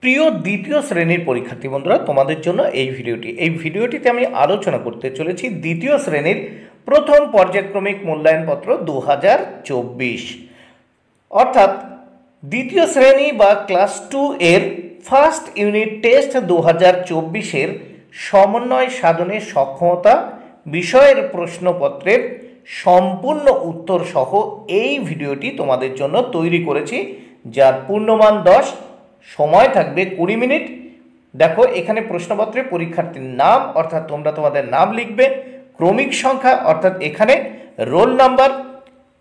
প্রিয় দ্বিতীয় শ্রেণীর পরীক্ষার্থী বন্ধুরা, তোমাদের জন্য এই ভিডিওটিতে আমি আলোচনা করতে চলেছি দ্বিতীয় শ্রেণীর প্রথম পর্যায়ক্রমিক মূল্যায়নপত্র 2024, অর্থাৎ দ্বিতীয় শ্রেণী বা ক্লাস 2 এর ফার্স্ট ইউনিট টেস্ট 2024-এর সমন্বয় সাধনে সক্ষমতা বিষয়ের প্রশ্নপত্রের সম্পূর্ণ উত্তর সহ এই ভিডিওটি তোমাদের জন্য তৈরি করেছি, যার পূর্ণমান 10, সময় থাকবে 20 মিনিট। দেখো, এখানে প্রশ্নপত্রে পরীক্ষার্থীর নাম অর্থাৎ তোমরা তোমাদের নাম লিখবে, ক্রমিক সংখ্যা অর্থাৎ এখানে রোল নাম্বার,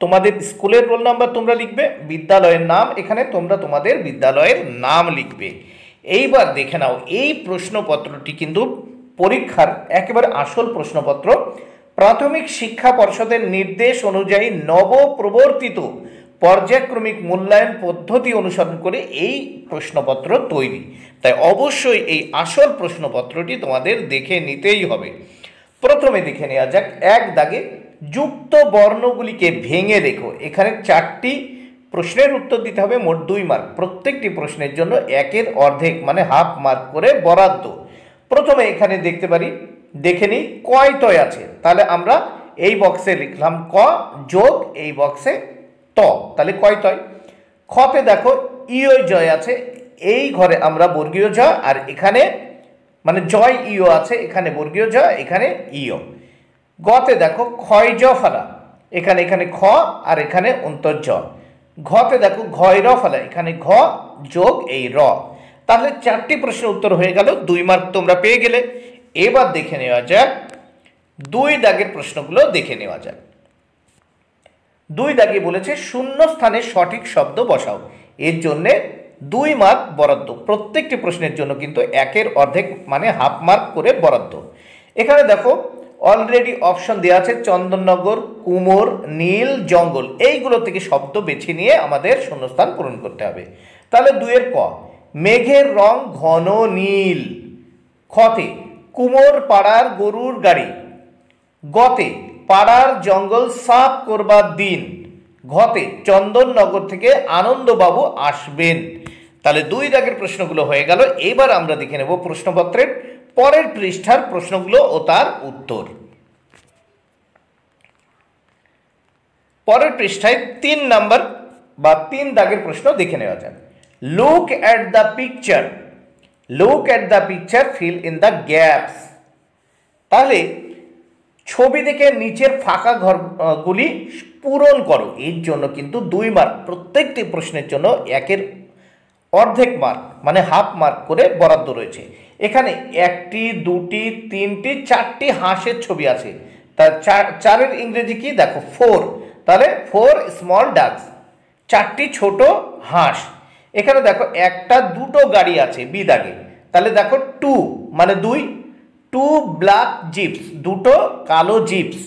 তোমাদের স্কুলের রোল নাম্বার তোমরা লিখবে, বিদ্যালয়ের নাম এখানে তোমরা তোমাদের বিদ্যালয়ের নাম লিখবে। এইবার দেখে নাও, এই প্রশ্নপত্রটি কিন্তু পরীক্ষার একেবারে আসল প্রশ্নপত্র। প্রাথমিক শিক্ষা পর্ষদের নির্দেশ অনুযায়ী নবপ্রবর্তিত পর্যায়ক্রমিক মূল্যায়ন পদ্ধতি অনুসরণ করে এই প্রশ্নপত্র তৈরি, তাই অবশ্যই এই আসল প্রশ্নপত্রটি তোমাদের দেখে নিতেই হবে। প্রথমে দেখে নেওয়া যাক, এক দাগে যুক্ত বর্ণগুলিকে ভেঙে দেখো। এখানে 4টি প্রশ্নের উত্তর দিতে হবে, মোট 2 মার্ক। প্রত্যেকটি প্রশ্নের জন্য 1-এর অর্ধেক মানে হাফ মার্ক করে বরাদ্দ। প্রথমে এখানে দেখতে পারি, দেখে নিই কয় তয় আছে, তাহলে আমরা এই বক্সে লিখলাম ক যোগ এই বক্সে ত, তাহলে কয় তয়। খতে দেখো ইয় জয় আছে, এই ঘরে আমরা বর্গীয় জ, আর এখানে মানে জয় ইয় আছে, এখানে বর্গীয় জ, এখানে ইয়। গতে দেখো ক্ষয় জ ফালা, এখানে খ আর এখানে অন্তর জ। ঘতে দেখো ঘয় র ফালা, এখানে ঘ যোগ এই র। তাহলে 4টি প্রশ্নের উত্তর হয়ে গেল, 2 মার্ক তোমরা পেয়ে গেলে। এবার দেখে নেওয়া যাক 2 দাগের প্রশ্নগুলো দেখে নেওয়া যাক। 2 দাগে বলেছে শূন্য স্থানে সঠিক শব্দ বসাও, এর জন্যে 2 মার্ক বরাদ্দ। প্রত্যেকটি প্রশ্নের জন্য কিন্তু 1-এর অর্ধেক মানে হাফ মার্ক করে বরাদ্দ। এখানে দেখো অলরেডি অপশন দেওয়া আছে চন্দননগর, কুমোর, নীল, জঙ্গল, এইগুলো থেকে শব্দ বেছে নিয়ে আমাদের শূন্যস্থান পূরণ করতে হবে। তাহলে 2-এর ক, মেঘের রং ঘন নীল। খতে কুমোর পাড়ার গরুর গাড়ি। গতে পাড়ার জঙ্গল সাফ করবার দিন। ঘতে চন্দননগর থেকে আনন্দবাবু আসবেন। তাহলে 2 দাগের প্রশ্নগুলো হয়ে গেল। এবার আমরা দেখে নেব প্রশ্নপত্রের পরের পৃষ্ঠার প্রশ্নগুলো ও তার উত্তর। পরের পৃষ্ঠায় 3 নাম্বার বা 3 দাগের প্রশ্ন দেখে নেওয়া যাক। Look at the picture, look at the picture, fill in the gaps. তাহলে ছবি দেখে নিচের ফাঁকা ঘরগুলি পূরণ করো, এর জন্য কিন্তু 2 মার্ক। প্রত্যেকটি প্রশ্নের জন্য 1-এর অর্ধেক মার্ক মানে হাফ মার্ক করে বরাদ্দ রয়েছে। এখানে 1টি, 2টি, 3টি, 4টি হাঁসের ছবি আছে। তার 4-এর ইংরেজি কি দেখো 4, তাহলে 4 স্মল ডাগস, 4টি ছোট হাঁস। এখানে দেখো 1টা 2টো গাড়ি আছে বি দাগে, তাহলে দেখো 2 মানে 2 ব্ল্যাক জিপস, 2টো কালো জিপস,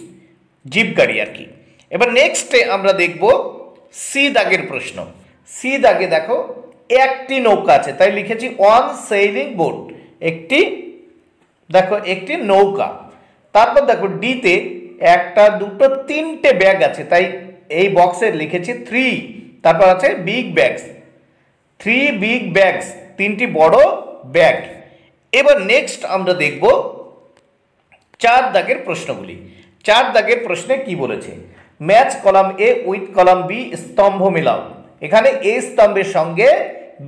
জিপ গাড়ি আর কি। এবার নেক্সটে আমরা দেখব সি দাগের প্রশ্ন। সি দাগে দেখো 1টি নৌকা আছে, তাই লিখেছি ওয়ান সেইলিং বোট, একটি নৌকা। তারপর দেখো ডিতে 1টা 2টো 3টে ব্যাগ আছে, তাই এই বক্সে লিখেছি 3। তারপর আছে বিগ ব্যাগস, 3 বিগ ব্যাগস, 3টি বড় ব্যাগ। এবার নেক্সট আমরা দেখব 4 দাগের প্রশ্নগুলি। 4 দাগের প্রশ্নে কি বলেছে, match column A with column B, স্তম্ভ মেলাও। এখানে এ স্তম্ভের সঙ্গে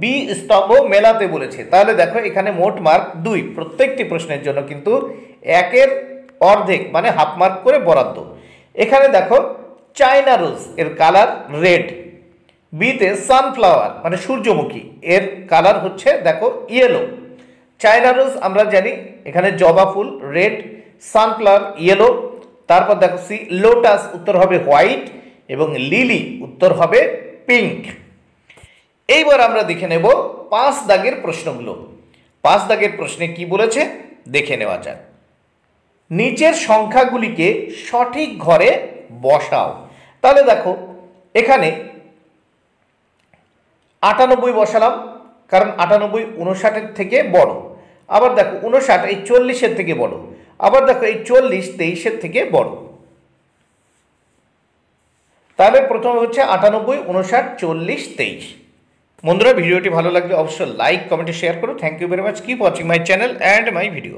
বি স্তম্ভ মেলাতে বলেছে। তাহলে দেখো এখানে মোট মার্ক 2। প্রত্যেকটি প্রশ্নের জন্য কিন্তু 1-এর অর্ধেক মানে হাফ মার্ক করে বরাদ্দ। এখানে দেখো চায়না রোজ, এর কালার রেড। বিতে সানফ্লাওয়ার মানে সূর্যমুখী, এর কালার হচ্ছে দেখো ইয়েলো। চায়না রোজ আমরা জানি এখানে জবা ফুল রেড, সানফ্লাওয়ার ইয়েলো। তারপর দেখো সি লোটাস, উত্তর হবে হোয়াইট, এবং লিলি উত্তর হবে পিঙ্ক। এইবার আমরা দেখে নেব 5 দাগের প্রশ্নগুলো। 5 দাগের প্রশ্নে কি বলেছে দেখে নেওয়া যাক। নিচের সংখ্যাগুলিকে সঠিক ঘরে বসাও। তাহলে দেখো এখানে 98 বসালাম, কারণ 98 59-এর থেকে বড়। আবার দেখো 59 এই 40-এর থেকে বড়। আবার দেখো এই 40 23-এর থেকে বড়। তাহলে প্রথমে হচ্ছে 98 59 40 23। বন্ধুরা ভিডিওটি ভালো লাগলে অবশ্যই লাইক কমেন্টে শেয়ার করো। Thank you very much, keep watching my channel and my video.